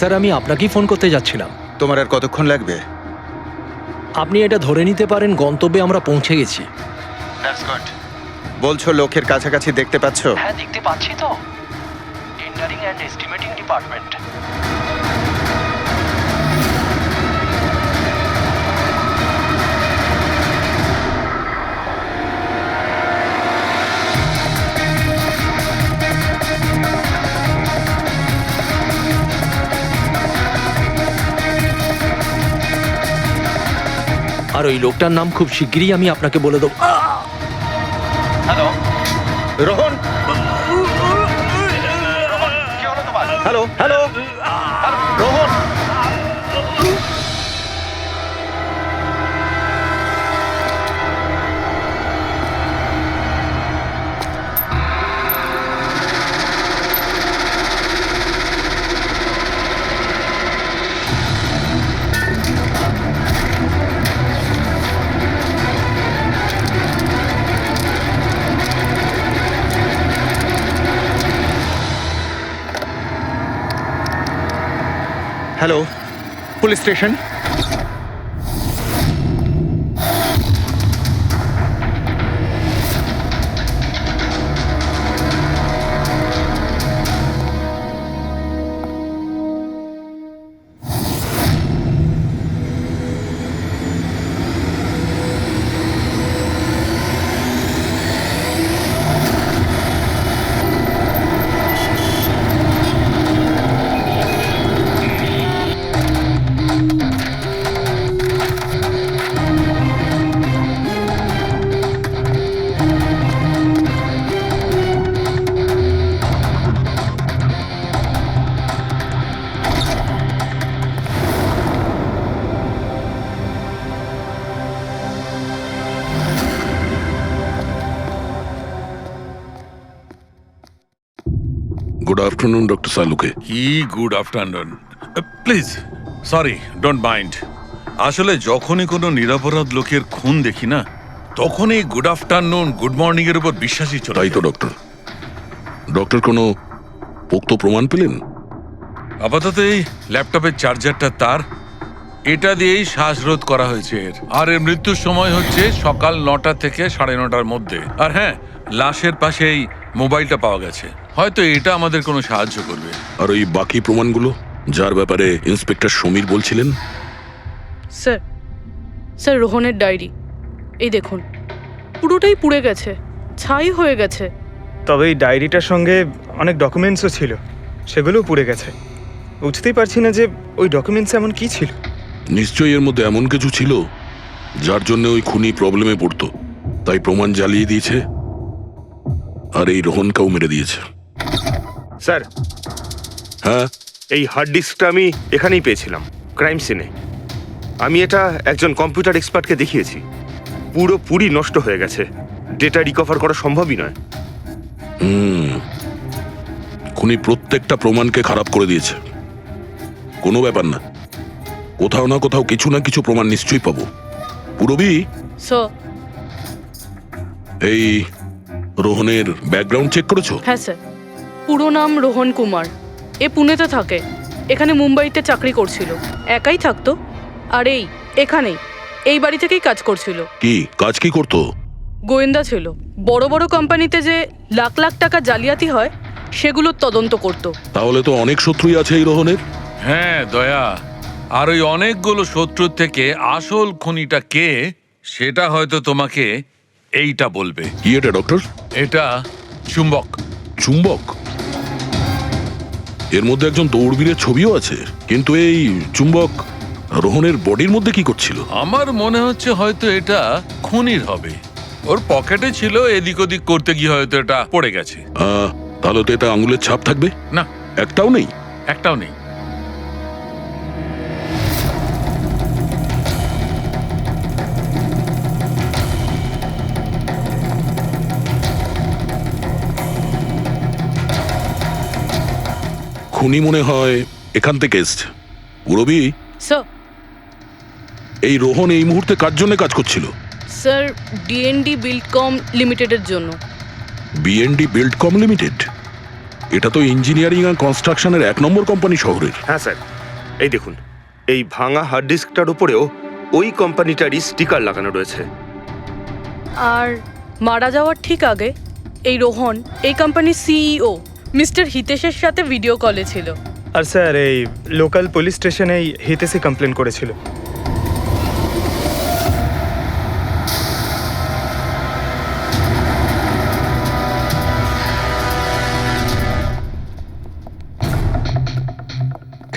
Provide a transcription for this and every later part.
Sir, আমি আপনাকেই phone করতে যাচ্ছিলাম। তোমার আর কতক্ষণ লাগবে? আপনি এটা ধরে নিতে পারেন গন্তব্যে আমরা পৌঁছে গেছি। বলছো লোকের কাছাকাছি দেখতে পাচ্ছ? হ্যাঁ, দেখতে পাচ্ছি তো। Tendering and estimating department. আর ওই লোকটার নাম খুব শিগগিরই আমি আপনাকে বলে দেবো। Hello Rohan, hello hello Rohan. Hello, police station. Good afternoon, Dr. Saluke. Good afternoon. Please, sorry, don't mind. আসলে যখনই কোনো নিরপরাধ লোকের খুন দেখি না, তখনই গুড আফটারনুন, গুড মর্নিং এর উপর বিশ্বাসই চলে তাই তো যায়। ডক্টর। ডক্টর কোনো পোক্ত প্রমাণ পেলেন? আপাতত এই ল্যাপটপের চার্জারটা তার, এটা দিয়েই শ্বাসরোধ করা হয়েছে এর। আর এর মৃত্যুর সময় হচ্ছে সকাল 9টা থেকে 9:30টার মধ্যে। আর হ্যাঁ, লাশের পাশে এই মোবাইলটা পাওয়া গেছে। হয়তো এটা আমাদের কোনো সাহায্য করবে। আর ওই বাকি প্রমাণগুলো যার ব্যাপারে ইন্সপেক্টর সমীর বলছিলেন? স্যার, স্যার রোহনের ডায়েরি এই দেখুন, পুরোটাই পুড়ে গেছে, ছাই হয়ে গেছে। তবে এই ডায়েরিটার সঙ্গে অনেক ডকুমেন্টসও ছিল, সেগুলোও পুড়ে গেছে। বুঝতেই পারছি না যে ওই ডকুমেন্টস এমন কি ছিল। নিশ্চয়ই এর মধ্যে এমন কিছু ছিল যার জন্য ওই খুনি প্রবলেমে পড়তো, তাই প্রমাণ জ্বালিয়ে দিয়েছে আর এই রোহনকেও মেরে দিয়েছে। স্যার, হ্যাঁ, এই হার্ড ডিস্কটা আমি এখানেই পেয়েছিলাম, ক্রাইম সিনে। আমি এটা একজন কম্পিউটার এক্সপার্টকে দেখিয়েছি। পুরোপুরি নষ্ট হয়ে গেছে, ডেটা রিকভার করা সম্ভবই নয়। খুনি প্রত্যেকটা প্রমাণকে খারাপ করে দিয়েছে। কোনো ব্যাপার না, কোথাও না কোথাও কিছু না কিছু প্রমাণ নিশ্চয়ই পাবো। পুরবি, স্যার। এই রোহনের ব্যাকগ্রাউন্ড চেক করেছো? হ্যাঁ স্যার, পুরো নাম রোহন কুমার। এ পুনেতে থাকে, এখানে মুম্বাইতে চাকরি করছিল, একাই থাকতো। আর এখানেই এই বাড়ি থেকেই কাজ করছিল। কি কাজ কি করতো? গোয়েন্দা ছিল। বড় বড় কোম্পানিতে যে লাখ লাখ টাকা জালিয়াতি হয় সেগুলোর তদন্ত করত। তাহলে তো অনেক শত্রুই আছে এই রোহনের। হ্যাঁ দয়া, আর ওই অনেকগুলো শত্রুর থেকে আসল খুনিটা কে সেটা হয়তো তোমাকে এইটা বলবে। কি এটা ডক্টর? এটা চুম্বক। চুম্বক? এর মধ্যে একজন দৌড়বীরের ছবিও আছে, কিন্তু এই চুম্বক রোহনের বডির মধ্যে কি করছিল? আমার মনে হচ্ছে হয়তো এটা খুনির হবে। ওর পকেটে ছিল, এদিক ওদিক করতে গিয়ে হয়তো এটা পড়ে গেছে। তাহলে তো এটা আঙুলের ছাপ থাকবে। না, একটাও নেই। একটাও নেই। খুনি মনে হয় এখান থেকে এসছে। পুরবি, স্যার। এই রোহন এই মুহূর্তে কার জন্য কাজ করছিল? স্যার, ডিএনডি বিল্ডকম লিমিটেডের জন্য। BND Buildcom limited? এটা তো ইঞ্জিনিয়ারিং আর কনস্ট্রাকশনের 1 নম্বর কোম্পানি শহরের। হ্যাঁ স্যার, এই দেখুন, এই ভাঙা হার্ড ডিস্কটার উপরেও ওই কোম্পানিটারই স্টিকার লাগানো রয়েছে। আর মারা যাওয়ার ঠিক আগে এই রোহন এই কোম্পানির সিইও মিস্টার হিতেশের সাথে ভিডিও কলে ছিল। আর স্যার এই লোকাল পুলিশ স্টেশনেই হিতেশই কমপ্লেন করেছিল।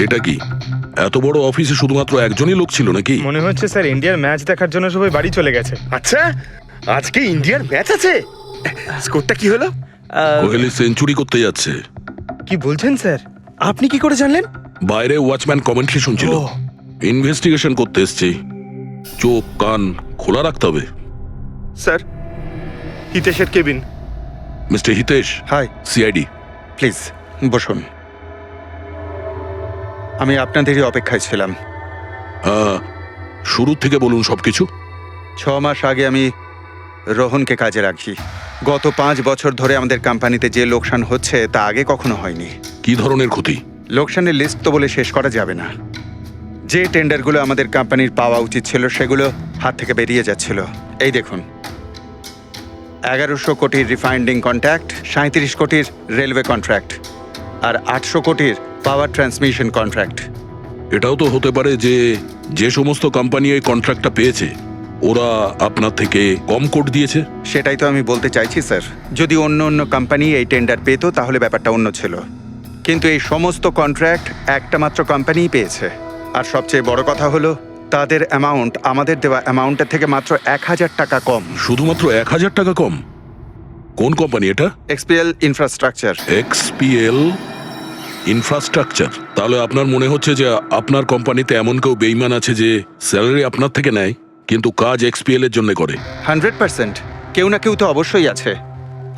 এটা কি এত বড় অফিসে শুধুমাত্র একজনই লোক ছিল নাকি? মনে হচ্ছে স্যার ইন্ডিয়ার ম্যাচ দেখার জন্য সবাই বাড়ি চলে গেছে। আচ্ছা, আজকে ইন্ডিয়ার ম্যাচ আছে? স্কোরটা কি হলো? কোহলি সেঞ্চুরি করতে যাচ্ছে। কি বলছেন স্যার? আপনি কি করে জানলেন? বাইরে ওয়াচম্যান কমেন্ট্রি শুনছিল। ও। ইনভেস্টিগেশন করতে এসেছি, চোখ কান খোলা রাখতে হবে। স্যার, হিতেশের cabin. Mister Hitesh, hi, CID. Please বসুন। আমি আপনাদেরই অপেক্ষায় ছিলাম। শুরু থেকে বলুন সবকিছু। 6 মাস আগে আমি রোহনকে কাজে রাখি। গত 5 বছর ধরে আমাদের কোম্পানিতে যে লোকসান হচ্ছে তা আগে কখনো হয়নি। কি ধরনের ক্ষতি? লোকসানের লিস্ট তো বলে শেষ করা যাবে না। যে টেন্ডারগুলো আমাদের কোম্পানির পাওয়া উচিত ছিল সেগুলো হাত থেকে বেরিয়ে যাচ্ছিল। এই দেখুন, 1100 কোটির রিফাইন্ডিং কন্ট্রাক্ট, 37 কোটির রেলওয়ে কন্ট্রাক্ট, আর 800 কোটির পাওয়ার ট্রান্সমিশন কন্ট্রাক্ট। এটাও তো হতে পারে যে যে সমস্ত কোম্পানি এই কন্ট্রাক্টটা পেয়েছে ওরা আপনার থেকে কম কোট দিয়েছে। সেটাই তো আমি বলতে চাইছি স্যার। যদি অন্য অন্য কোম্পানি এই টেন্ডার পেতো তাহলে ব্যাপারটা অন্য ছিল, কিন্তু এই সমস্ত কন্ট্রাক্ট একটা মাত্র কোম্পানিই পেয়েছে। আর সবচেয়ে বড় কথা হলো তাদের অ্যামাউন্ট আমাদের দেওয়া অ্যামাউন্টের থেকে মাত্র 1000 টাকা কম। শুধুমাত্র 1000 টাকা কম? কোন কোম্পানি এটা? XPL infrastructure. XPL infrastructure. তাহলে আপনার মনে হচ্ছে যে আপনার কোম্পানিতে এমন কেউ বেইমান আছে যে স্যালারি আপনার থেকে নেয় কিন্তু কাজ এক্সপিএল এর জন্য করে? 100% কেউ না কেউ তো অবশ্যই আছে।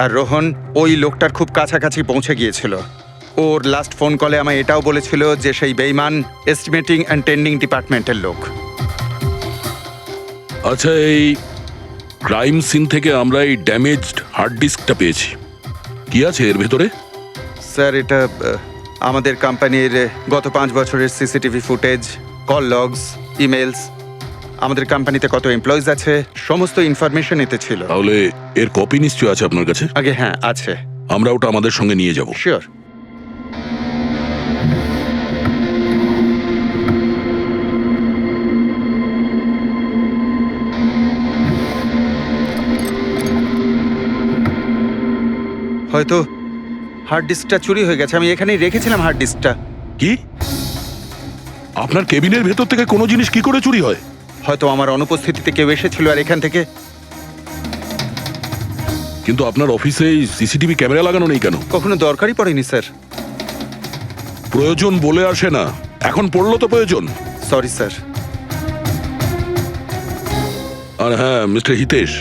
আর রোহন ওই লোকটার খুব কাছাকাছি পৌঁছে গিয়েছিল। ওর লাস্ট ফোন কলে আমায় এটাও বলেছিল যে সেই বেইমান এস্টিমেটিং অ্যান্ড টেন্ডিং ডিপার্টমেন্টের লোক। আচ্ছা, এই ক্রাইম সিন থেকে আমরা এই ড্যামেজড হার্ড ডিস্কটা পেয়েছি। কি আছে এর ভেতরে? স্যার, এটা আমাদের কোম্পানির গত 5 বছরের CCTV footage, call logs, emails, আমাদের কোম্পানিতে কত এমপ্লয়িজ আছে, সমস্ত ইনফরমেশন এতে ছিল। তাহলে এর কপি নিশ্চয় আছে আপনার কাছে? আগে হ্যাঁ, আছে। আমরা ওটা আমাদের সঙ্গে নিয়ে যাব। শিওর। হয়তো হার্ড ডিস্কটা চুরি হয়ে গেছে। আমি এখানেই রেখেছিলাম হার্ড ডিস্কটা। কি? আপনার কেবিনের ভেতর থেকে কোনো জিনিস কি করে চুরি হয়? হয়তো আমার অনুপস্থিতিতে কেউ এসেছিল আর এখান থেকে। কিন্তু আপনার অফিসে সিসিটিভি ক্যামেরা লাগানো নেই কেন? কখনো দরকারই পড়েনি স্যার। প্রয়োজন বলে আসে না, এখন পড়লো তো প্রয়োজন। Sorry sir. আর হ্যাঁ মিস্টার হিতেশ,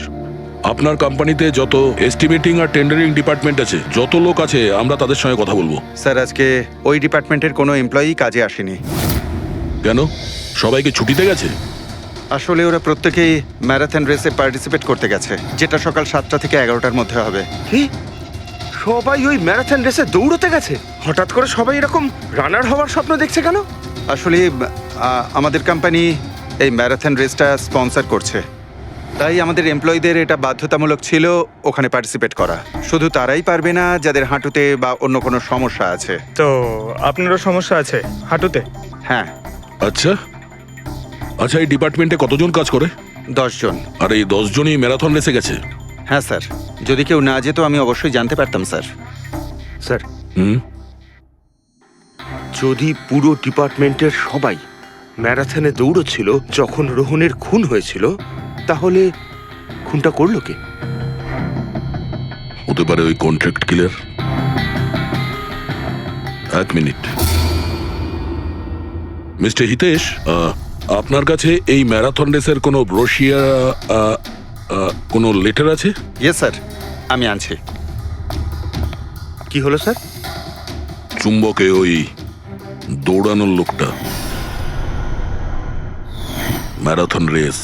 আপনার কোম্পানিতে যত এস্টিমেটিং আর টেন্ডারিং ডিপার্টমেন্ট আছে, যত লোক আছে, আমরা তাদের সঙ্গে কথা বলবো। স্যার, আজকে ওই ডিপার্টমেন্টের কোনো এমপ্লয়ি কাজে আসেনি। কেন? সবাইকে ছুটিতে গেছে? আসলে ওরা প্রত্যেকেই ম্যারাথন রেসে পার্টিসিপেট করতে গেছে, যেটা সকাল 7টা থেকে 11টার মধ্যে হবে। কি? সবাই ওই ম্যারাথন রেসে দৌড়তে গেছে? হঠাৎ করে সবাই এরকম রানার হওয়ার স্বপ্ন দেখছে কেন? আসলে আমাদের কোম্পানি এই ম্যারাথন রেসটা স্পন্সর করছে, তাই আমাদের এমপ্লয়ীদের এটা বাধ্যতামূলক ছিল ওখানে পার্টিসিপেট করা। শুধু তারাই পারবে না যাদের হাঁটুতে বা অন্য কোনো সমস্যা আছে। তো আপনারও সমস্যা আছে হাঁটুতে? হ্যাঁ। আচ্ছা আচ্ছা, এই ডিপার্টমেন্টে কতজন কাজ করে? 10 জন। আর এই 10 জনই ম্যারাথন রেসে গেছে? হ্যাঁ স্যার, যদি কেউ না যেত আমি অবশ্যই জানতে পারতাম স্যার। স্যার, হুম, যদি পুরো ডিপার্টমেন্টের সবাই ম্যারাথনে দৌড়চ্ছিল যখন রোহনের খুন হয়েছিল, তাহলে খুনটা করলো কে? হতে পারে ওই কন্ট্রাক্ট কিলার। 1 মিনিট। মিস্টার হিতেশ, আপনার কাছে এই ম্যারাথন রেসের কোনো ব্রোশিয়া, কোনো লেটার আছে? ইয়েস স্যার, আমি আনছি। কি হলো স্যার? চুম্বকে ওই দৌড়ানোর লোকটা, ম্যারাথন রেস,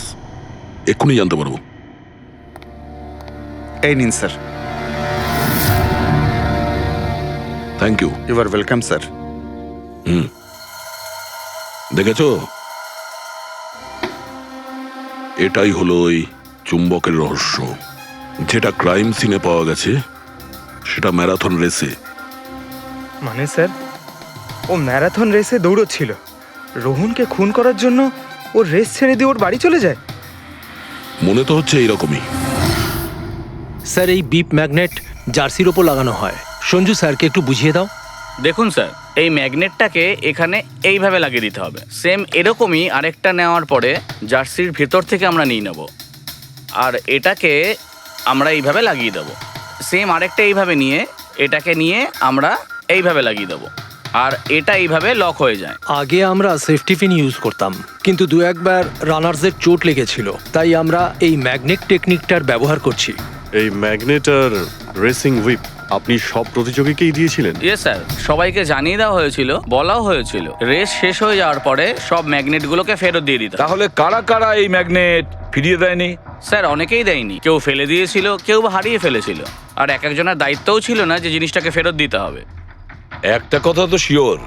এক্ষুনি জানতে পারবো। এই নিন sir. Thank you. You are welcome sir. দেখেছো, এটাই হলো ওই চুম্বকের রহস্য। যেটা ক্রাইম সিনে পাওয়া গেছে সেটা ম্যারাথন রেসে। মানে স্যার, ও ম্যারাথন রেসে দৌড়চ্ছিল, রোহনকে খুন করার জন্য ও রেস ছেড়ে দিয়ে ওর বাড়ি চলে যায়। মনে তো হচ্ছে এইরকমই। স্যার, এই বিপ ম্যাগনেট জার্সির ওপর লাগানো হয়। সঞ্জু স্যারকে একটু বুঝিয়ে দাও। দেখুন স্যার, এই ম্যাগনেটটাকে এখানে এইভাবে লাগিয়ে দিতে হবে। সেম এরকমই আরেকটা নেওয়ার পরে জার্সির ভেতর থেকে আমরা নিয়ে নেব, আর এটাকে আমরা এইভাবে লাগিয়ে দেবো। সেম আরেকটা এইভাবে নিয়ে এটাকে নিয়ে আমরা এইভাবে লাগিয়ে দেবো, আর এটা এইভাবে লক হয়ে যায়। আগে আমরা সেফটি পিন ইউজ করতাম, কিন্তু দু একবার রানার্সদের চোট লেগেছিল, তাই আমরা এই ম্যাগনেট টেকনিকটার ব্যবহার করছি। এই ম্যাগনেট আর রেসিং হুইপ আপনি সব প্রতিযোগীকেই দিয়েছিলেন? ইয়ে স্যার, সবাইকে জানিয়ে দেওয়া হয়েছিল, বলাও হয়েছিল রেস শেষ হয়ে যাওয়ার পরে সব ম্যাগনেটগুলোকে ফেরত দিয়ে দিতে। তাহলে কারা কারা এই ম্যাগনেট ফিরিয়ে দেয়নি? স্যার, অনেকেই দেয়নি, কেউ ফেলে দিয়েছিল, কেউ বা হারিয়ে ফেলেছিল, আর এক একজনের দায়িত্বও ছিল না যে জিনিসটাকে ফেরত দিতে হবে। একটা কথা তো শিওর,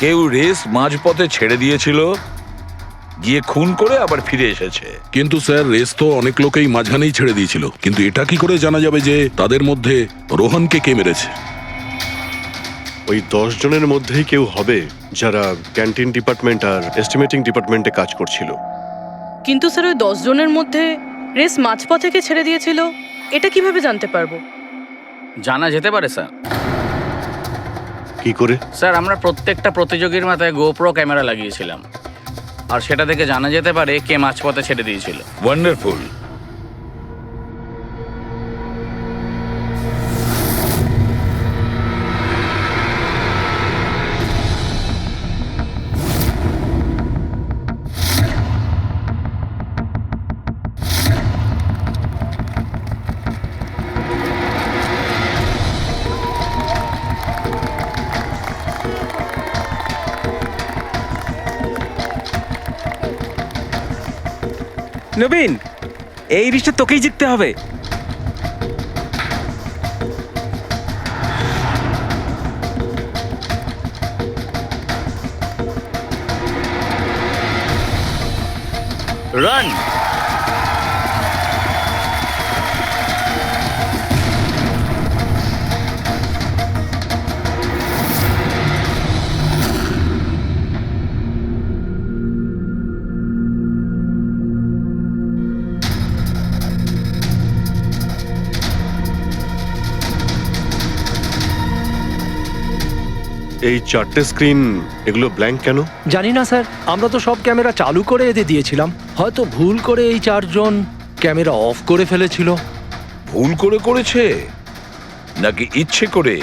কেউ রেস মাঝপথে ছেড়ে দিয়েছিল, গিয়ে খুন করে আবার ফিরে এসেছে। কিন্তু স্যার, রেস তো অনেক লোকেই মাঝখানেই ছেড়ে দিয়েছিল, কিন্তু এটা কি করে জানা যাবে যে তাদের মধ্যে রোহনকে কে মেরেছে? ওই 10 জনের মধ্যেই কেউ হবে যারা ক্যান্টিন ডিপার্টমেন্ট আর এস্টিমেটিং ডিপার্টমেন্টে কাজ করছিল। কিন্তু স্যার, ওই 10 জনের মধ্যে রেস মাঝপথে কে ছেড়ে দিয়েছিল এটা কিভাবে জানতে পারবো? জানা যেতে পারে স্যার। কি করে? স্যার, আমরা প্রত্যেকটা প্রতিযোগীর মাথায় গোপ্রো ক্যামেরা লাগিয়েছিলাম, আর সেটা থেকে জানা যেতে পারে কে মাঝপথে ছেড়ে দিয়েছিল। ওয়ান্ডারফুল। নবীন, এই রিশটা তোকেই জিততে হবে। রান। এই 4টে স্ক্রিন, এগুলো ব্ল্যাঙ্ক কেন? জানি না স্যার, আমরা তো সব ক্যামেরা চালু করে এদের দিয়েছিলাম। হয়তো ভুল করে এই 4 জন ক্যামেরা অফ করে ফেলেছিল। ভুল করে করেছে নাকি ইচ্ছে করে?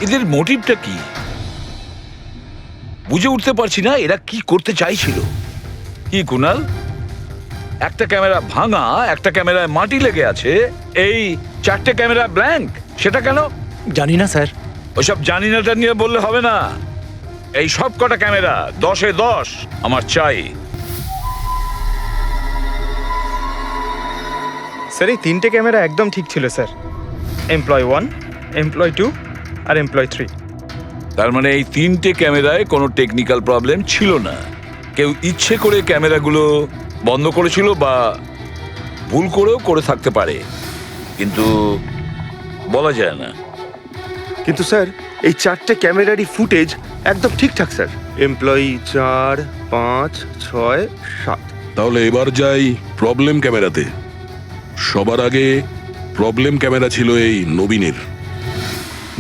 এদের মোটিভটা কি বুঝে উঠতে পারছি না। এরা কি করতে চাইছিল? কি কুনাল, একটা ক্যামেরা ভাঙা, একটা ক্যামেরায় মাটি লেগে আছে, এই 4টে ক্যামেরা ব্ল্যাঙ্ক, সেটা কেন? জানি না স্যার। ওইসব জানি নাটা নিয়ে বললে হবে না। এই সব কটা ক্যামেরা 10-এ 10 আমার চাই। স্যার, এই 3টে ক্যামেরা একদম ঠিক ছিল স্যার। এমপ্লয় 1, এমপ্লয় 2 আর এমপ্লয় 3। তার মানে এই 3টে ক্যামেরায় কোনো টেকনিক্যাল প্রবলেম ছিল না। কেউ ইচ্ছে করে ক্যামেরাগুলো বন্ধ করেছিল বা ভুল করেও করে থাকতে পারে, কিন্তু বলা যায় না। কিন্তু স্যার, এই 4টে ক্যামেরারই ফুটেজ একদম ঠিকঠাক স্যার। এমপ্লয়ি 4, 5, 6, 7। তাহলে এবার যাই প্রবলেম ক্যামেরাতে। সবার আগে প্রবলেম ক্যামেরা ছিল এই নবীনের,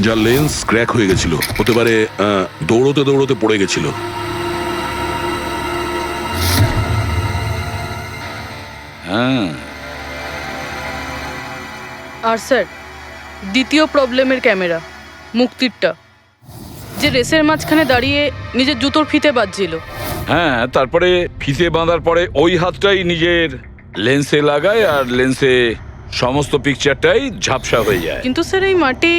যার লেন্স ক্র্যাক হয়ে গেছিল। হতে পারে দৌড়তে দৌড়তে পড়ে গেছিল। হ্যাঁ, আর স্যার, দ্বিতীয় প্রবলেমের ক্যামেরা, মুক্তিরটা, যে রেসের মাঝখানে দাঁড়িয়ে নিজের জুতোর ফিতে বাজছিল। হ্যাঁ, তারপরে ফিতে বাঁধার পরে ওই হাতটাই নিজের লেন্সে লাগায়, আর লেন্সে সমস্ত পিকচারটাই ঝাপসা হয়ে যায়। কিন্তু স্যার, এই মাটি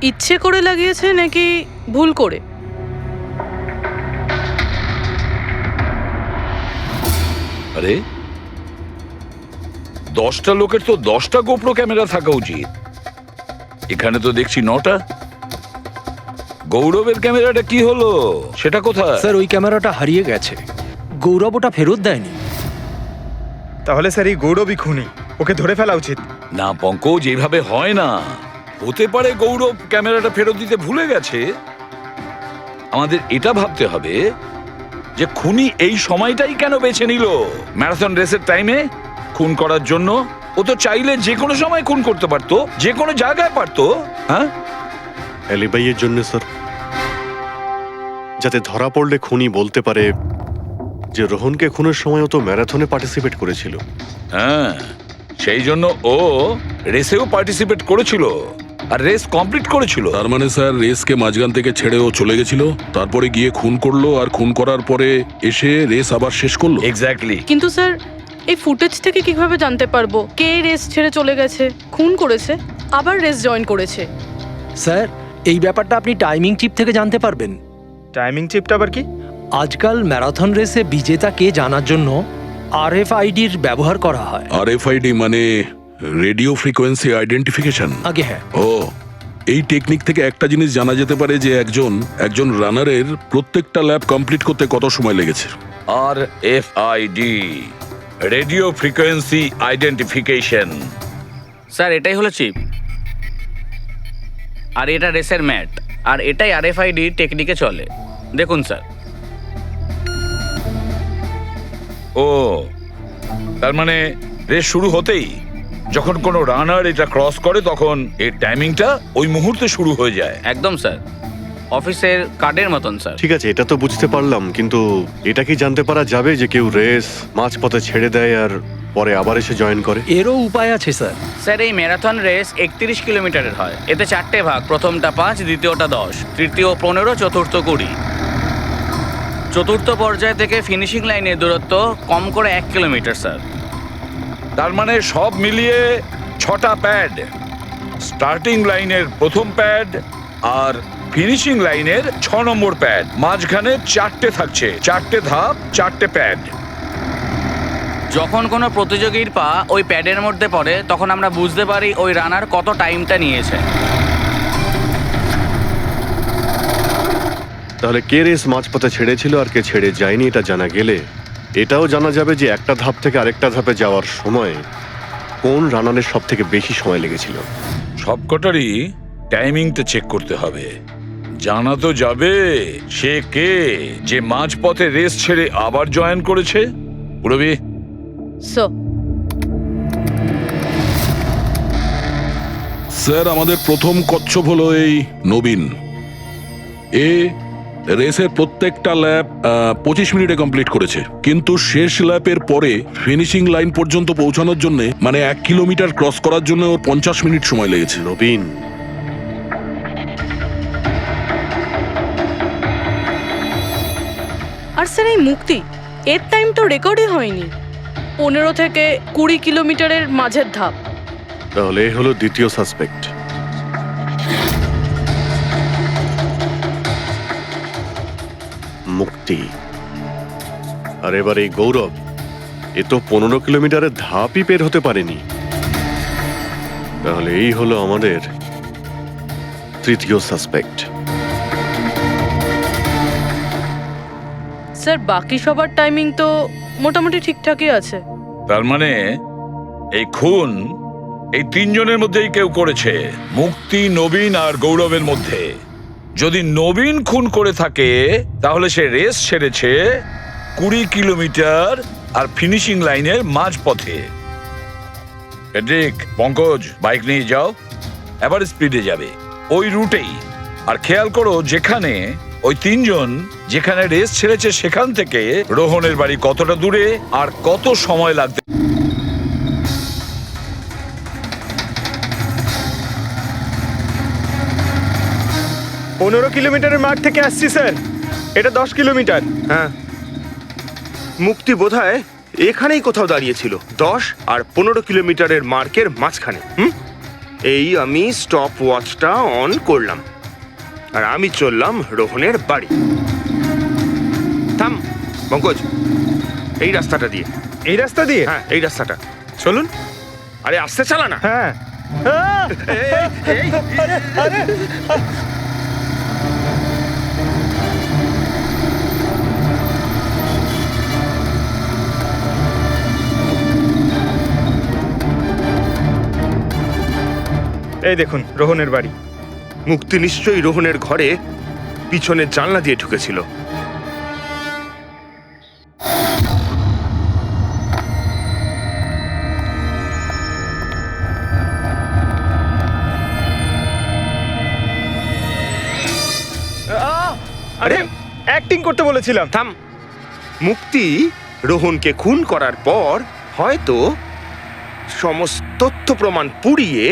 ইচ্ছে করে লাগিয়েছে নাকি ভুল করে? আরে 10টা লোকের তো 10টা গোপ্রো ক্যামেরা থাকা উচিত, এখানে তো দেখছি 9টা। গৌরবের ক্যামেরাটা কি হলো, সেটা কোথায়? স্যার ওই ক্যামেরাটা হারিয়ে গেছে, গৌরব ওটা ফেরত দেয়নি। তাহলে স্যার এই গৌরবই খুনি, ওকে ধরে ফেলা উচিত। না পঙ্কজ, এইভাবে হয় না। হতে পারে গৌরব ক্যামেরাটা ফেরত দিতে ভুলে গেছে। আমাদের এটা ভাবতে হবে যে খুনি এই সময়টাই কেন বেছে নিল ম্যারাথন রেসের টাইমে খুন করার জন্য। ও তো চাইলে যে কোনো সময় খুন করতে পারতো, যে কোনো জায়গায় পারতো। হ্যাঁ, অ্যালিবাইয়ের জন্য স্যার, যাতে ধরা পড়লে খুনি বলতে পারে যে রোহনকে খুনের সময় ও তো ম্যারাথনে পার্টিসিপেট করেছিল। হ্যাঁ, সেই জন্য ও রেসেও পার্টিসিপেট করেছিল আর রেস কমপ্লিট করেছিল। তার মানে স্যার রেসকে মাঝখান থেকে ছেড়ে ও চলে গেছিল, তারপরে গিয়ে খুন করলো, আর খুন করার পরে এসে রেস আবার শেষ করলো। এক্স্যাক্টলি। কিন্তু স্যার এই ফুটেজ থেকে কিভাবে জানতে পারবো কে রেস ছেড়ে চলে গেছে, খুন করেছে, আবার রেস জয়েন করেছে? স্যার এই ব্যাপারটা আপনি টাইমিং চিপ থেকে জানতে পারবেন। টাইমিং চিপটা আবার কি? আজকাল ম্যারাথন রেসে বিজেতা কে জানার জন্য RFIDর ব্যবহার করা হয়। RFID মানে রেডিও ফ্রিকোয়েন্সি আইডেন্টিফিকেশন। আগে হ্যাঁ, ও, এই টেকনিক থেকে একটা জিনিস জানা যেতে পারে যে একজন রানারের প্রত্যেকটা ল্যাব কমপ্লিট করতে কত সময় লেগেছে। RFID, radio frequency identification. Sir এটাই হলো চিপ, আর এটা রেসের ম্যাট, আর এটাই RFID টেকনিকে চলে। দেখুন স্যার। ও, তার মানে রেস শুরু হতেই যখন কোনো রানার এটা ক্রস করে তখন এর টাইমিংটা ওই মুহূর্তে শুরু হয়ে যায়। একদম স্যার, অফিসের কার্ডের মতন স্যার। ঠিক আছে, এটা তো বুঝতে পারলাম, কিন্তু এটা কি জানতে পারা যাবে যে কেউ রেস মাঝপথে ছেড়ে দেয় আর পরে আবার এসে জয়েন করে? এরও উপায় আছে স্যার। স্যার এই ম্যারাথন রেস 31 কিলোমিটারের হয়। এতে 4টে ভাগ, প্রথমটা 5, দ্বিতীয়টা 10, তৃতীয় 15, চতুর্থ 20। চতুর্থ পর্যায় থেকে ফিনিশিং লাইনের দূরত্ব কম করে 1 কিলোমিটার স্যার। তার মানে সব মিলিয়ে 6টা প্যাড, স্টার্টিং লাইনের প্রথম প্যাড আর ফিনিশিং লাইনের 6 নম্বর প্যাড, মাঝখানে 4টে থাকছে, 4টে ধাপ, 4টে প্যাড। যখন কোনো প্রতিযোগীর পা ওই প্যাডের মধ্যে পড়ে তখন আমরা বুঝতে পারি ওই রানার কত টাইমটা নিয়েছে। তাহলে কে রেস মাঝপথে ছেড়েছিল আর কে ছেড়ে যায়নি এটা জানা গেলে এটাও জানা যাবে যে একটা ধাপ থেকে আরেকটা ধাপে যাওয়ার সময় কোন রানারের সব থেকে বেশি সময় লেগেছিল। সবকটারই টাইমিংটা চেক করতে হবে। জানা তো যাবে সে কে যে মাঝপথে রেস ছেড়ে আবার জয়েন করেছে। পুরবি, স্যার আমাদের প্রথম কচ্ছপ হলো এই নবীন। এ রেসের প্রত্যেকটা ল্যাপ 25 মিনিটে কমপ্লিট করেছে, কিন্তু শেষ ল্যাপের পরে ফিনিশিং লাইন পর্যন্ত পৌঁছানোর জন্য মানে 1 কিলোমিটার ক্রস করার জন্য ওর 50 মিনিট সময় লেগেছে। নবীন, আর স্যার এই মুক্তি, এর টাইম তো রেকর্ডই হয়নি। 15 থেকে 20 কিলোমিটারের মাঝের ধাপ। তাহলে এ হলো দ্বিতীয় সাসপেক্ট। মুক্তি। আর এবার এই গৌরব, এ তো 15 কিলোমিটারের ধাপই বের হতে পারেনি। তাহলে এই হলো আমাদের তৃতীয় সাসপেক্ট। স্যার বাকি সবার টাইমিং তো মোটামুটি ঠিকঠাকই আছে। তার মানে এই খুন এই 3 জনের মধ্যেই কেউ করেছে, মুক্তি, নবীন আর গৌরবের মধ্যে। যদি নবীন খুন করে থাকে তাহলে সে রেস ছেড়েছে 20 কিলোমিটার আর ফিনিশিং লাইনের মাঝপথে। পঙ্কজ, বাইক নিয়ে যাও, এবার স্পিডে যাবে ওই রুটেই। আর খেয়াল করো যেখানে ওই 3 জন যেখানে রেস ছেড়েছে সেখান থেকে রোহনের বাড়ি কতটা দূরে আর কত সময় লাগবে। পনেরো কিলোমিটারের মাঠ থেকে আসছি স্যার, এটা 10 কিলোমিটার। হ্যাঁ, মুক্তি বোধহয় এখানেই কোথাও দাঁড়িয়েছিল, 10 আর 15 কিলোমিটারের মার্কের মাঝখানে। এই আমি স্টপ ওয়াচটা অন করলাম আর আমি চললাম রোহনের বাড়ি। থাম পঙ্কজ, এই রাস্তাটা দিয়ে। এই রাস্তা দিয়ে? হ্যাঁ, এই রাস্তাটা। চলুন। আরে আস্তে চালা না। হ্যাঁ। এই দেখুন রোহনের বাড়ি। মুক্তি নিশ্চয়ই রোহনের ঘরে পিছনের জানলা দিয়ে ঢুকেছিল। আরে অ্যাক্টিং করতে বলেছিলাম। থাম। মুক্তি রোহনকে খুন করার পর হয়তো সমস্ত তথ্য প্রমাণ পুড়িয়ে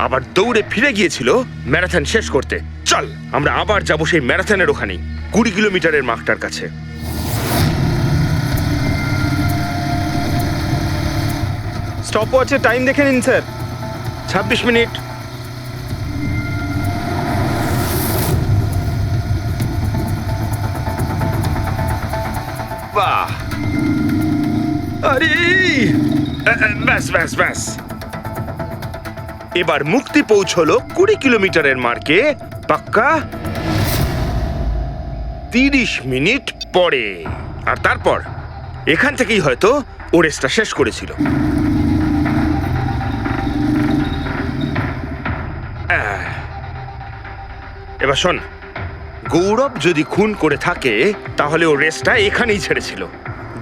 আবার দৌড়ে ফিরে গিয়েছিল ম্যারাথন শেষ করতে। চল আমরা আবার যাব সেই ম্যারাথনের ওখানেই, 20 কিলোমিটারের মার্কটার কাছে। স্টপ ওয়াচে টাইম দেখে নিন স্যার। 26 মিনিট। বাহ, আরে ব্যাস ব্যাস ব্যাস। এবার মুক্তি পৌঁছলো 20 কিলোমিটারের মার্কে পাক্কা 30 মিনিট পরে। আর তারপর এখান থেকেই হয়তো ও রেসটা শেষ করেছিল। এবার শোন, গৌরব যদি খুন করে থাকে তাহলে ও রেসটা এখানেই ছেড়েছিল,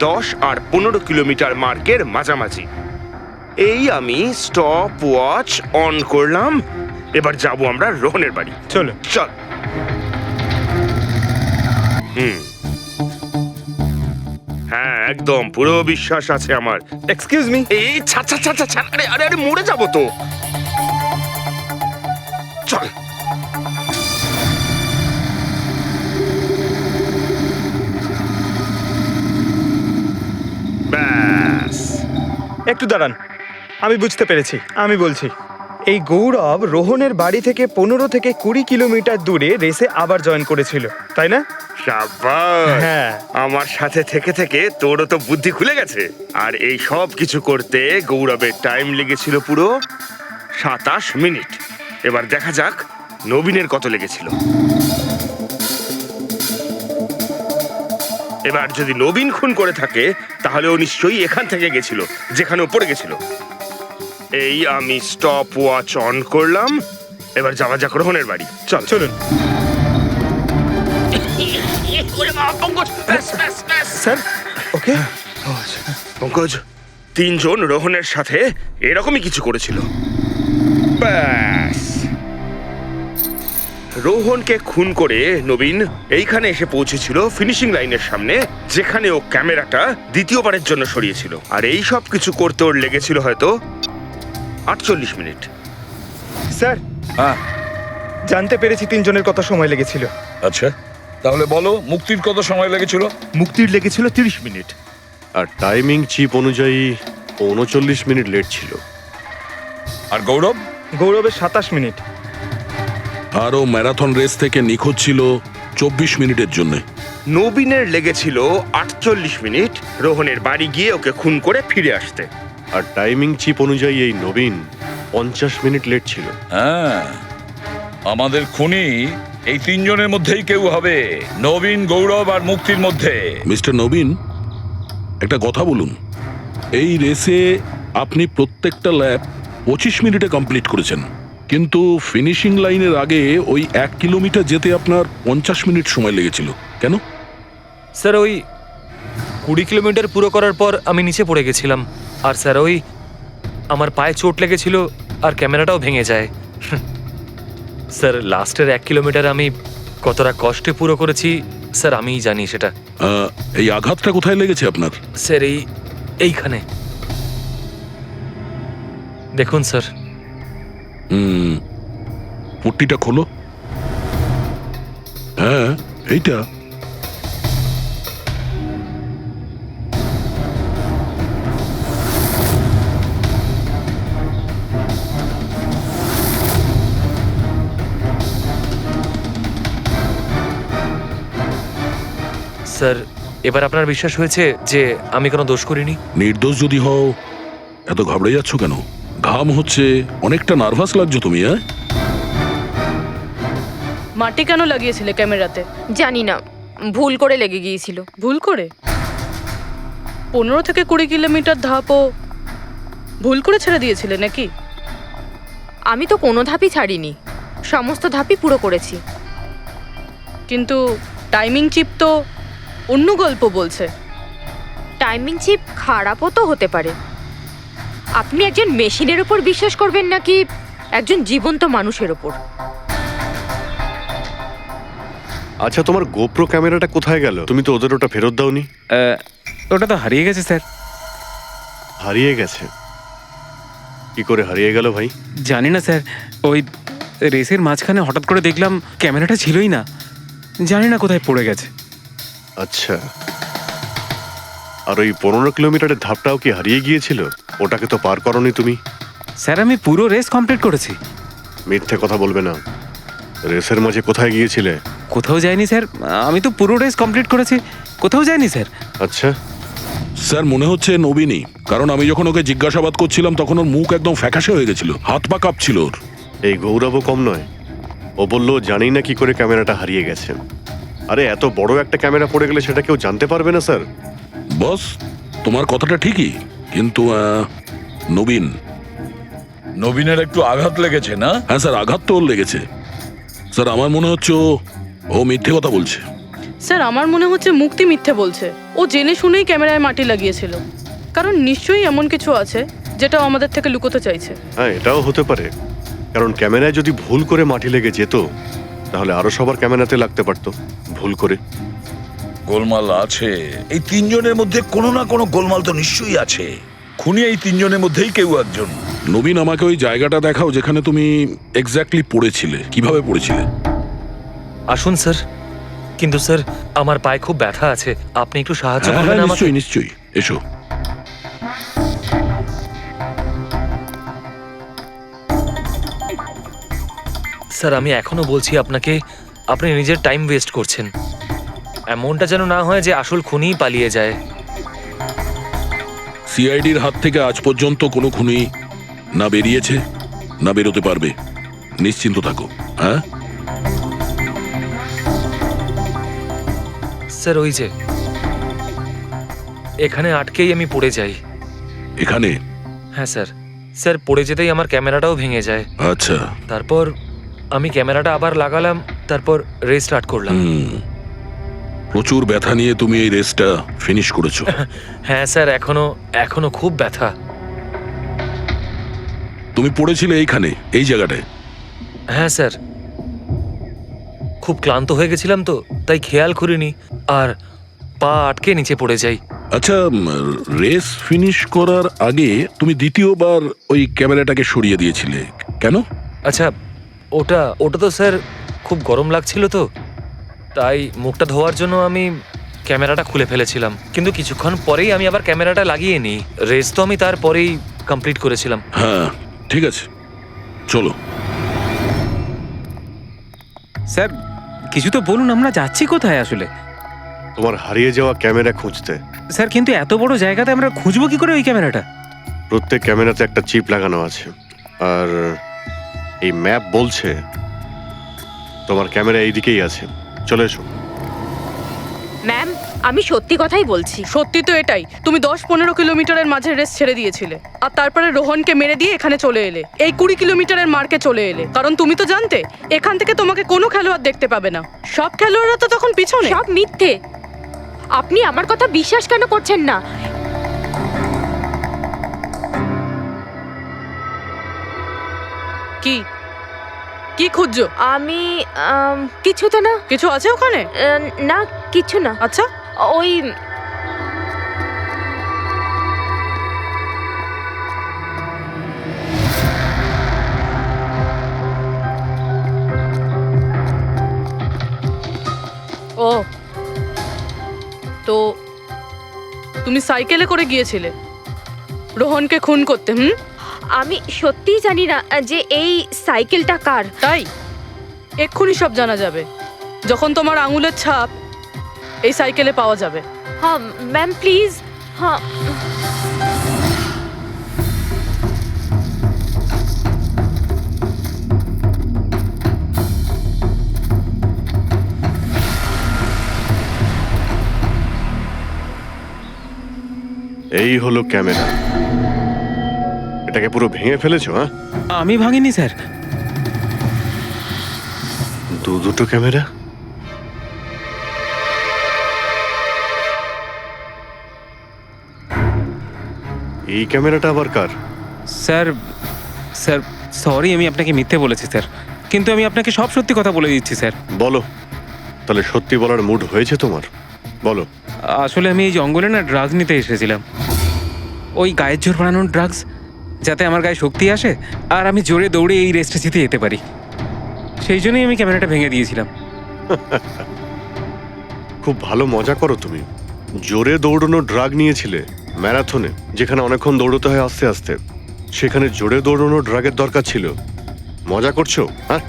10 আর 15 কিলোমিটার মার্কের মাঝামাঝি। এই আমি স্টপ ওয়াচ অন করলাম। এবার যাব আমরা রোহনের বাড়ি। চলো। চল। হ্যাঁ, একদম পুরো বিশ্বাস আছে আমার। Excuse me. এই ছা ছা ছা ছা ছা, আরে আরে আরে মরে যাবো তো। চল। ব্যাস। একটু দাঁড়ান, আমি বুঝতে পেরেছি। আমি বলছি, এই গৌরব রোহনের বাড়ি থেকে 15 থেকে 20 কিলোমিটার দূরে রেসে আবার জয়েন করেছিল, তাই না? শাবাশ। হ্যাঁ। আমার সাথে থেকে থেকে তোরও তো বুদ্ধি খুলে গেছে। আর এই সব কিছু করতে গৌরবের টাইম লেগেছিল পুরো 27 মিনিট। এবার দেখা যাক নবীনের কত লেগেছিল। এবার যদি নবীন খুন করে থাকে তাহলে ও নিশ্চয়ই এখান থেকে গেছিল, যেখানে ও পড়ে গেছিল। এই আমি স্টপ ওয়াচ অন করলাম। এবার যাওয়া যাক রোহনের বাড়ি। চল। চলুন স্যার। ওকে পঙ্কজ, 3 জন রোহনের সাথে এরকমই কিছু করেছিল। ব্যাস। রোহনকে খুন করে নবীন এইখানে এসে পৌঁছেছিল ফিনিশিং লাইনের সামনে, যেখানে ও ক্যামেরাটা দ্বিতীয়বারের জন্য সরিয়েছিল। আর এই সব কিছু করতে ওর লেগেছিল হয়তো 48 মিনিট। স্যার, হ্যাঁ জানতে পেরেছি 3 জনের কত সময় লেগেছিল। আচ্ছা, তাহলে বলো মুক্তির কত সময় লেগেছিল? মুক্তির লেগেছিল 30 মিনিট। আর টাইমিং চিপ অনুযায়ী 39 মিনিট লেট ছিল। আর গৌরব? গৌরবের 27 মিনিট। আরও ম্যারাথন রেস থেকে নিখোঁজ ছিল 24 মিনিটের জন্য। নবীনের লেগেছিল 48 মিনিট রোহনের বাড়ি গিয়ে ওকে খুন করে ফিরে আসতে। আর টাইমিং চিপ অনুযায়ী এই নবীন 50 মিনিট লেট ছিল। হ্যাঁ, আমাদের খুনি এই 3 জনের মধ্যেই কেউ হবে, নবীন, গৌরব আর মুক্তির মধ্যে। মিস্টার নবীন, একটা কথা বলুন। এই রেসে আপনি প্রত্যেকটা ল্যাপ 25 মিনিটে কমপ্লিট করেছেন, কিন্তু ফিনিশিং লাইনের আগে ওই 1 কিলোমিটার যেতে আপনার 50 মিনিট সময় লেগেছিল। কেন? স্যার, ওই 20 কিলোমিটার পুরো করার পর আমি নিচে পড়ে গেছিলাম। আর স্যার, ওই আমার পায়ে চোট লেগেছিল আর ক্যামেরাটাও ভেঙে যায়। স্যার, লাস্টের 1 কিলোমিটার আমি কতটা কষ্টে পুরো করেছি স্যার আমিই জানি সেটা। এই আঘাতটা কোথায় লেগেছে আপনার? স্যার, এইখানে দেখুন স্যার। পট্টিটা খোলো। হ্যাঁ, এইটা। স্যার, এবার আপনার বিশ্বাস হয়েছে যে আমি কোনো দোষ করিনি? নির্দোষ যদি হও এত ঘাবড়ে যাচ্ছ কেন? ঘাম হচ্ছে, অনেকটা নার্ভাস লাগছো তুমি, হ্যাঁ? মাটি কেন লাগিয়েছিলে ক্যামেরাতে? জানি না, ভুল করে লেগে গিয়েছিল। ভুল করে? 15 থেকে 20 কিলোমিটার ধাপও ভুল করে ছেড়ে দিয়েছিলে নাকি? আমি তো কোনো ধাপই ছাড়িনি, সমস্ত ধাপই পুরো করেছি। কিন্তু টাইমিং চিপ তো অন্য গল্প বলছে। টাইমিং চিপ খারাপও তো হতে পারে। আপনি একজন মেশিনের উপর বিশ্বাস করবেন নাকি একজন জীবন্ত মানুষের উপর? আচ্ছা, তোমার গোপ্রো ক্যামেরাটা কোথায় গেল? তুমি তো ওদের ওটা ফেরত দাওনি। ওটা তো হারিয়ে গেছে স্যার। হারিয়ে গেছে? কি করে হারিয়ে গেল ভাই? জানি না স্যার, ওই রেসের মাঝখানে হঠাৎ করে দেখলাম ক্যামেরাটা ছিলই না, জানি না কোথায় পড়ে গেছে। আচ্ছা, আর ওই 15 কিলোমিটারের ধাপটাও কি হারিয়ে গিয়েছিল? ওটাকে তো পার করনি তুমি। স্যার আমি পুরো রেস কমপ্লিট করেছি। মিথ্যে কথা বলবে না। রেসের মাঝে কোথায় গিয়েছিলে? কোথাও যায়নি স্যার, আমি তো পুরো রেস কমপ্লিট করেছি, কোথাও যায়নি স্যার। আচ্ছা, স্যার মনে হচ্ছে নবীনই, কারণ আমি যখন ওকে জিজ্ঞাসাবাদ করছিলাম তখন ওর মুখ একদম ফ্যাকাশে হয়ে গেছিল, হাত পা কাঁপছিল ওর। এই গৌরবও কম নয়। ও বললো জানি না কি করে ক্যামেরাটা হারিয়ে গেছে। আরে এত বড় একটা ক্যামেরা পড়ে গেলে সেটা কেউ জানতে পারবে না স্যার। বস, তোমার কথাটা ঠিকই, কিন্তু নবীনের একটু আঘাত লেগেছে না? হ্যাঁ স্যার, আঘাত তো ওর লেগেছে। স্যার আমার মনে হচ্ছে ও মিথ্যে কথা বলছে। স্যার আমার মনে হচ্ছে মুক্তি মিথ্যে বলছে। ও জেনে শুনেই ক্যামেরায় মাটি লাগিয়েছিল, কারণ নিশ্চয়ই এমন কিছু আছে যেটা ও আমাদের থেকে লুকোতে চাইছে। হ্যাঁ, এটাও হতে পারে, কারণ ক্যামেরায় যদি ভুল করে মাটি লেগে যেত তাহলে আরো সবার ক্যামেরাতে লাগতে পারতো ভুল করে। গোলমাল আছে, এই তিনজনের মধ্যে কোনো না কোনো গোলমাল তো নিশ্চয়ই আছে। খুনি এই তিনজনের মধ্যেই কেউ একজন। নবীন, আমাকে ওই জায়গাটা দেখাও যেখানে তুমি এক্স্যাক্টলি পড়েছিলে, কিভাবে পড়েছিলে। আসুন স্যার। কিন্তু স্যার আমার পায়ে খুব ব্যথা আছে, আপনি একটু সাহায্য হ্যাঁ, করবেন হ্যাঁ, আমাকে? নিশ্চয়ই নিশ্চয়ই, এসো। স্যার আমি এখনো বলছি আপনাকে, আপনি নিজের টাইম ওয়েস্ট করছেন। এমনটা যেন না হয় যে আসল খুনিই পালিয়ে যায়। সিআইডির হাত থেকে আজ পর্যন্ত কোনো খুনি না বেরিয়েছে না বেরোতে পারবে, নিশ্চিন্ত থাকো। হ্যাঁ স্যার ওই যে এখানে আটকেই আমি পড়ে যাই। এখানে? হ্যাঁ স্যার, স্যার পড়ে যেতেই আমার ক্যামেরাটাও ভেঙে যায়। আচ্ছা। তারপর আমি ক্যামেরাটা আবার লাগালাম, তারপর রেস স্টার্ট করলাম। প্রচুর ব্যথা নিয়ে তুমি এই রেসটা ফিনিশ করেছো। হ্যাঁ স্যার, এখনো খুব ব্যথা। তুমি পড়েছিলে এইখানে, এই জায়গাটায়? হ্যাঁ স্যার, খুব ক্লান্ত হয়ে গেছিলাম তো, তাই খেয়াল করিনি আর পা আটকে নিচে পড়ে যাই। আচ্ছা, রেস ফিনিশ করার আগে তুমি দ্বিতীয়বার ওই ক্যামেরাটাকে সরিয়ে দিয়েছিলে কেন? আচ্ছা, ওটা তো স্যার খুব গরম লাগছিল তো, তাই মুখটা ধোয়ার জন্য আমি ক্যামেরাটা খুলে ফেলেছিলাম। কিন্তু কিছুক্ষণ পরেই আমি আবার ক্যামেরাটা লাগিয়ে নিই। রেস তো আমি তারপরেই কমপ্লিট করেছিলাম। হ্যাঁ ঠিক আছে, চলো। স্যার কিছু তো বলুন, আমরা যাচ্ছি কোথায় আসলে? তোমার হারিয়ে যাওয়া ক্যামেরা খুঁজতে। স্যার কিন্তু এত বড় জায়গাতে আমরা খুঁজবো কি করে ওই ক্যামেরাটা? প্রত্যেক ক্যামেরাতে একটা চিপ লাগানো আছে, আর এই ম্যাপ বলছে তোমার ক্যামেরা এইদিকেই আছে। চলে এসো। ম্যাম, আমি সত্যি কথাই বলছি। সত্যি তো এটাই, তুমি 10-15 কিলোমিটারের মাঝে রেস ছেড়ে দিয়েছিলে, আর তারপরে রোহনকে মেরে দিয়ে এখানে চলে এলে, এই 20 কিলোমিটারের মার্কে চলে এলে। কারণ তুমি তো জানতে এখান থেকে তোমাকে কোনো খেলোয়াড় দেখতে পাবে না। সব খেলোয়াড়রা তো তখন পিছনে। সব মিথ্যে। আপনি আমার কথা বিশ্বাস কেন করছেন না? কি কি খুঁজছো? আমি কিছু তো না। কিছু আছে ওখানে? না, কিছু না। আচ্ছা, ওই ও তো তুমি সাইকেলে করে গিয়েছিলে রোহনকে খুন করতে? আমি সত্যিই জানি না যে এই সাইকেলটা কার। তাই এক্ষুনি সব জানা যাবে যখন তোমার আঙুলের ছাপ এই সাইকেলে পাওয়া যাবে। হ্যাঁ ম্যাম প্লিজ। হ্যাঁ এই হলো ক্যামেরা। এটাকে পুরো ভেঙে ফেলেছো? হ্যাঁ, আমি ভাঙিনি স্যার। দুটো ক্যামেরা। এই ক্যামেরাটা আবার কার? স্যার স্যার সরি, আমি আপনাকে মিথ্যে বলেছি স্যার, কিন্তু আমি আপনাকে সব সত্যি কথা বলে দিচ্ছি স্যার। বলো, তাহলে সত্যি বলার মুড হয়েছে তোমার? বলো। আসলে আমি এই জঙ্গলে না ড্রাগস নিতে এসেছিলাম, ওই গায়ের জোর বানানোর ড্রাগস, যাতে আমার গায়ে শক্তি আসে আর আমি জোরে দৌড়ে এই রেসটা জিতে যেতে পারি। সেই জন্যই আমি ক্যামেরাটা ভেঙে দিয়েছিলাম। খুব ভালো মজা করো তুমি। জোরে দৌড়ানো ড্রাগ নিয়েছিলে ম্যারাথনে, যেখানে অনেকক্ষণ দৌড়তে হয় আস্তে আস্তে, সেখানে জোরে দৌড়ানো ড্রাগের দরকার ছিল। মজা করছো? হ্যাঁ,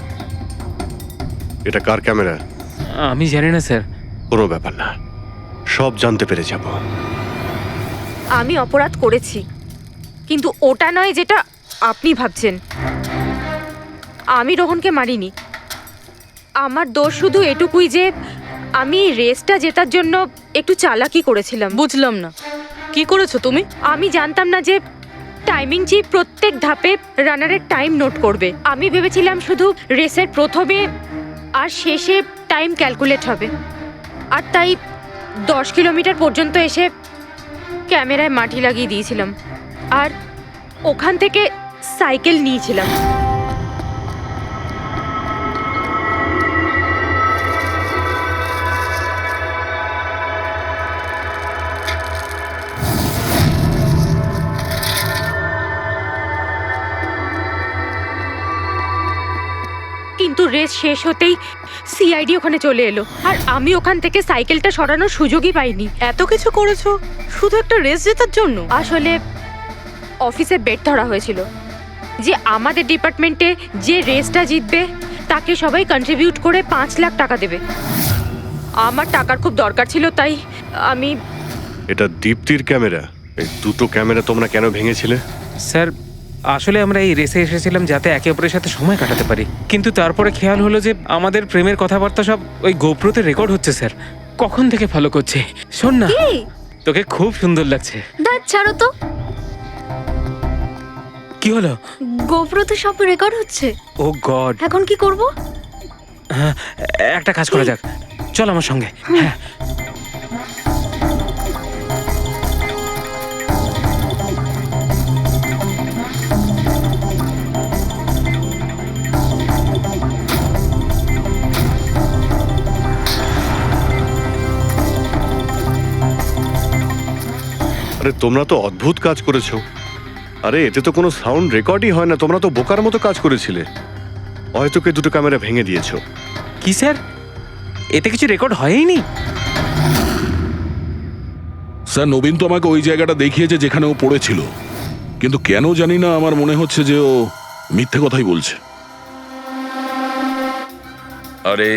এটা কার ক্যামেরা? আমি জানি না স্যার। কোনো ব্যাপার না, সব জানতে পেরে যাব। আমি অপরাধ করেছি, কিন্তু ওটা নয় যেটা আপনি ভাবছেন। আমি রোহনকে মারিনি। আমার দোষ শুধু এটুকুই যে আমি রেসটা জেতার জন্য একটু চালাকি করেছিলাম। বুঝলাম না, কি করেছো তুমি? আমি জানতাম না যে টাইমিং চিপ প্রত্যেক ধাপে রানারের টাইম নোট করবে। আমি ভেবেছিলাম শুধু রেসের প্রথমে আর শেষে টাইম ক্যালকুলেট হবে, আর তাই 10 কিলোমিটার পর্যন্ত এসে ক্যামেরায় মাটি লাগিয়ে দিয়েছিলাম আর ওখান থেকে সাইকেল নিয়েছিলাম। কিন্তু রেস শেষ হতেই সিআইডি ওখানে চলে এলো, আর আমি ওখান থেকে সাইকেলটা সরানোর সুযোগই পাইনি। এত কিছু করেছো শুধু একটা রেস জেতার জন্য? আসলে অফিসে বেট ধরা হয়েছিল যে আমাদের ডিপার্টমেন্টে যে রেসটা জিতবে তাকে সবাই কন্ট্রিবিউট করে 5 লাখ টাকা দেবে। আমার টাকার খুব দরকার ছিল, তাই আমি। এটা দীপ্তির ক্যামেরা। এই দুটো ক্যামেরা তোমরা কেন ভেঙেছিলে? স্যার আসলে আমরা এই রেসে এসেছিলাম যাতে একে অপরের সাথে সময় কাটাতে পারি, কিন্তু তারপরে খেয়াল হলো যে আমাদের প্রেমের কথাবার্তা সব ওই গোপ্রোতে রেকর্ড হচ্ছে স্যার। কখন থেকে ফলো করছে। শোন না, তোকে খুব সুন্দর লাগছে। দাঁত ছাড়ো তো। কি হলো? গোপ্রোতে সব রেকর্ড হচ্ছে। ও গড, এখন কি করব? হ্যাঁ, একটা কাজ করা যাক, চল আমার সঙ্গে। হ্যাঁ, আরে তোমরা তো অদ্ভুত কাজ করেছো। আরে এতে তো কোনো সাউন্ড রেকর্ডই হয় না। তোমরা তো বোকার মতো কাজ করেছিলে। হয়তো কে দুটো ক্যামেরা ভেঙে দিয়েছো। কি স্যার, এতে কিছু রেকর্ড হয়নি? স্যার নবীন তো আমাকে ওই জায়গাটা দেখিয়েছে যেখানে ও পড়েছিল, কিন্তু কেন জানি না আমার মনে হচ্ছে যে ও মিথ্যে কথাই বলছে। আরে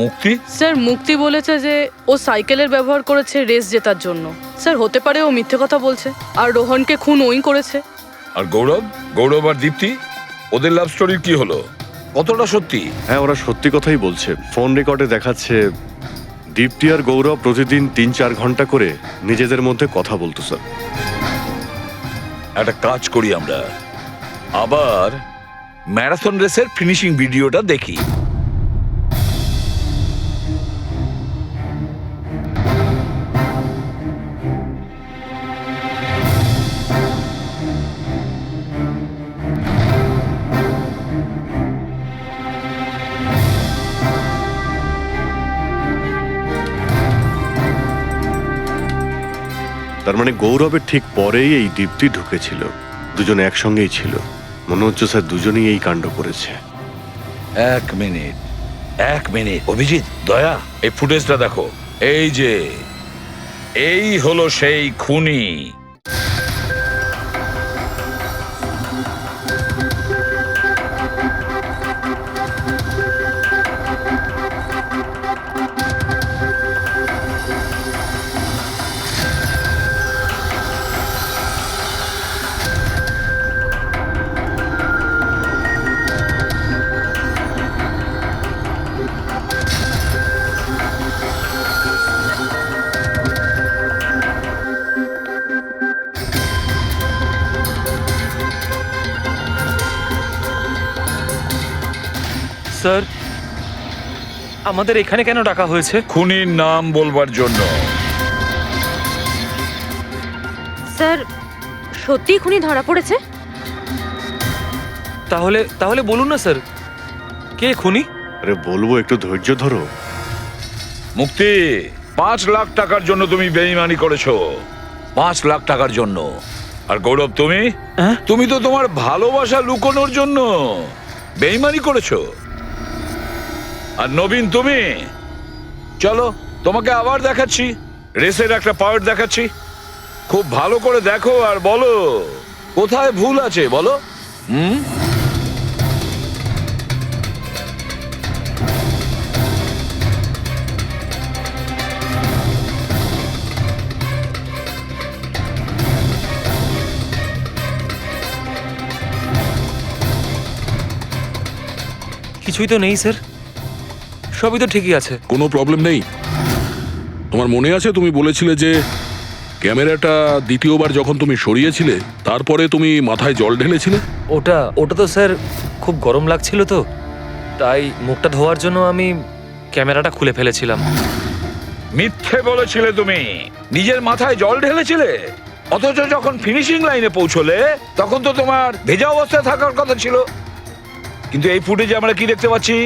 মুক্তি, স্যার মুক্তি বলেছে যে ও সাইকেলের ব্যবহার করেছে রেস জেতার জন্য। স্যার হতে পারে ও মিথ্যে কথা বলছে আর রোহনকে খুন ওই করেছে। আর গৌরব আর দীপ্তি, ওদের লাভ স্টোরির কি হলো? কতটা সত্যি? হ্যাঁ, ওরা সত্যি কথাই বলছে। ফোন রেকর্ডে দেখাচ্ছে দীপ্তি আর গৌরব প্রতিদিন 3-4 ঘন্টা করে নিজেদের মধ্যে কথা বলতো স্যার। একটা কাজ করি আমরা, আবার ম্যারাথন রেসের ফিনিশিং ভিডিওটা দেখি। তার মানে গৌরবের ঠিক পরেই এই দীপ্তি ঢুকেছিল। দুজনে একসঙ্গেই ছিল। মনে হচ্ছে স্যার দুজনেই এই কাণ্ড করেছে। এক মিনিট অভিজিৎ, দয়া, এই ফুটেজটা দেখো। এই যে এই হলো সেই খুনি। স্যার আমাদের এখানে কেন ডাকা হয়েছে? খুনির নাম বলবার জন্য। স্যার সত্যি খুনি ধরা পড়েছে? তাহলে তাহলে বলুন না স্যার, কে খুনি? আরে বলবো, একটু ধৈর্য ধরো। মুক্তি, 5 লাখ টাকার জন্য তুমি বেইমানি করেছো। 5 লাখ টাকার জন্য। আর গৌরব, তুমি হ্যাঁ? তুমি তো তোমার ভালোবাসা লুকোনোর জন্য বেইমানি করেছো। আর নবীন, তুমি চলো তোমাকে আবার দেখাচ্ছি, রেসের একটা পার্ট দেখাচ্ছি। খুব ভালো করে দেখো আর বলো কোথায় ভুল আছে, বলো। কিছুই তো নেই স্যার, সবই তো ঠিকই আছে। কোনো প্রবলেম নেই। তোমার মনে আছে তুমি বলেছিলে যে ক্যামেরাটা দ্বিতীয়বার যখন তুমি সরিয়েছিলে তারপরে তুমি মাথায় জল ঢেলেছিলে? ওটা তো স্যার খুব গরম লাগছিল তো, তাই মুখটা ধোয়ার জন্য আমি ক্যামেরাটা খুলে ফেলেছিলাম। মিথ্যে বলেছিলে তুমি, নিজের মাথায় জল ঢেলেছিলে। অথচ যখন ফিনিশিং লাইনে পৌঁছলে তখন তো তোমার ভেজা অবস্থায় থাকার কথা ছিল। কিন্তু এই ফুটেজে আমরা কি দেখতে পাচ্ছি?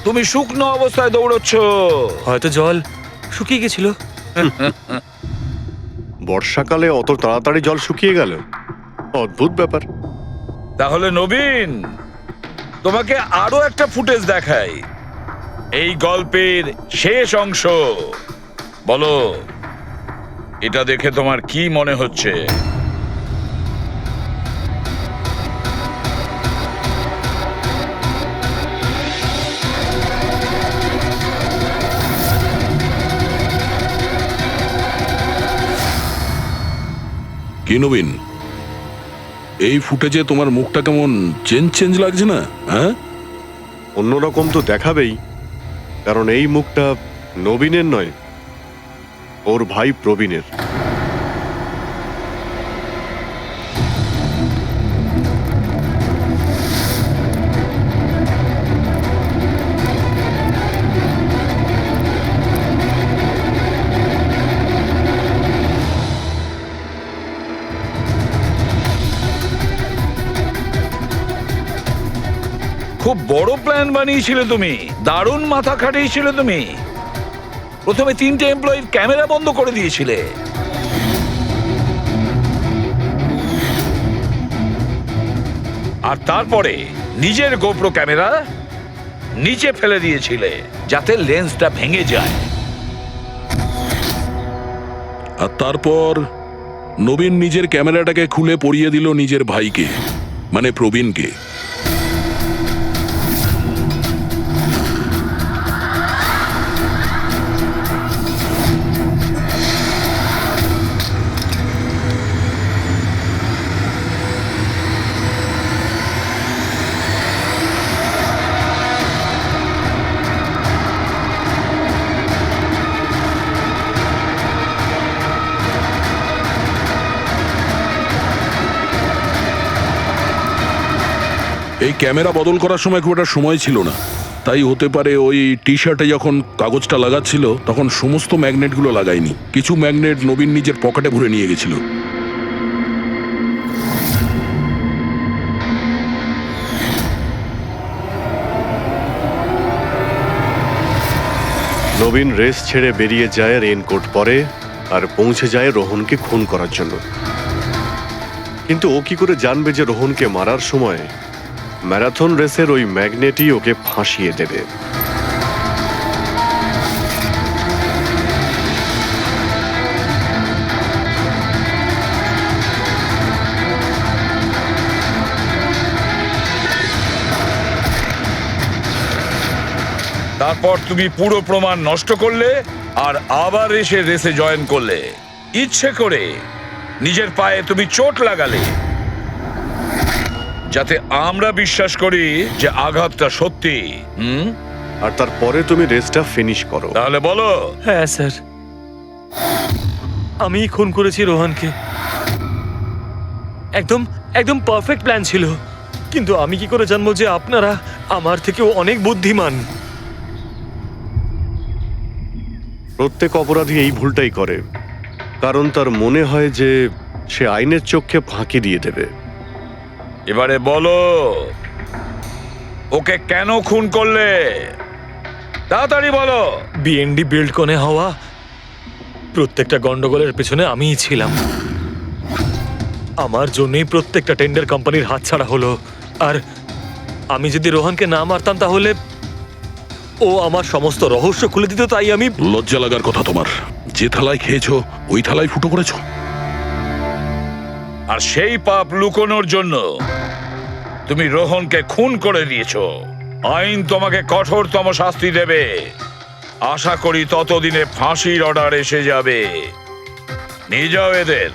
তুমি শুকনো অবস্থায় দৌড়চ্ছ। হয়তো জল শুকিয়ে গেছিল। বর্ষাকালে অত তাড়াতাড়ি জল শুকিয়ে গেল, অদ্ভুত ব্যাপার। তাহলে নবীন, তোমাকে আরো একটা ফুটেজ দেখাই, এই গল্পের শেষ অংশ। বলো, এটা দেখে তোমার কি মনে হচ্ছে? কি নবীন, এই ফুটেজে তোমার মুখটা কেমন চেঞ্জ লাগছে না? হ্যাঁ, অন্যরকম তো দেখাবেই, কারণ এই মুখটা নবীনের নয়, ওর ভাই প্রবীণের। খুব বড় প্ল্যান বানিয়েছিলে তুমি, দারুণ মাথা খাটিয়েছিলে তুমি। প্রথমে 3টে এমপ্লয়ির ক্যামেরা বন্ধ করে দিয়েছিলে, আর তারপরে নিজের গোপ্রো ক্যামেরা নিচে ফেলে দিয়েছিলে যাতে লেন্সটা ভেঙে যায়। আর তারপর নবীন নিজের ক্যামেরাটাকে খুলে পরিয়ে দিল নিজের ভাইকে, মানে প্রবীণকে। এই ক্যামেরা বদল করার সময় খুব একটা সময় ছিল না, তাই হতে পারে ওই টি শার্টে যখন কাগজটা লাগাচ্ছিল তখন সমস্ত ম্যাগনেটগুলো লাগায়নি, কিছু ম্যাগনেট নবীন নিজের পকেটে ভরে নিয়ে গেছিল। নবীন রেস ছেড়ে বেরিয়ে যায় রেইনকোট পরে, আর পৌঁছে যায় রোহনকে খুন করার জন্য। কিন্তু ও কি করে জানবে যে রোহনকে মারার সময় ম্যারাথন রেসের ওই ম্যাগনেটই ওকে ফাঁসিয়ে দেবে? তারপর তুমি পুরো প্রমাণ নষ্ট করলে আর আবার এসে রেসে জয়েন করলে। ইচ্ছে করে নিজের পায়ে তুমি চোট লাগালে যাতে আমরা বিশ্বাস করি যে আঘাতটা সত্যি। আর তারপরে তুমি রেসটা ফিনিশ করো। তাহলে বলো। হ্যাঁ স্যার, আমি খুন করেছি রোহনকে। একদম একদম পারফেক্ট প্ল্যান ছিল। কিন্তু আমি কি করে জানবো যে আপনারা আমার থেকেও অনেক বুদ্ধিমান? প্রত্যেক অপরাধী এই ভুলটাই করে, কারণ তার মনে হয় যে সে আইনের চোখে ফাঁকি দিয়ে দেবে। এবারে বলো, ওকে কেন খুন করলে? তাড়াতাড়ি বলো। বিএনডি বিল্ডকনে হওয়া প্রত্যেকটা গন্ডগোলের পেছনে আমিই ছিলাম। আমার জন্যই প্রত্যেকটা টেন্ডার কোম্পানির হাতছাড়া হলো। আর আমি যদি রোহনকে না মারতাম তাহলে ও আমার সমস্ত রহস্য খুলে দিত। তাই আমি লজ্জা লাগার কথা তোমার। যে থালায় খেয়েছো ওই থালায় ফুটো করেছো। আর সেই পাপ লুকোনোর জন্য তুমি রোহনকে খুন করে দিয়েছো। আইন তোমাকে কঠোরতম শাস্তি দেবে। আশা করি ততদিনে ফাঁসির অর্ডার এসে যাবে। নিয়ে যাও এদের।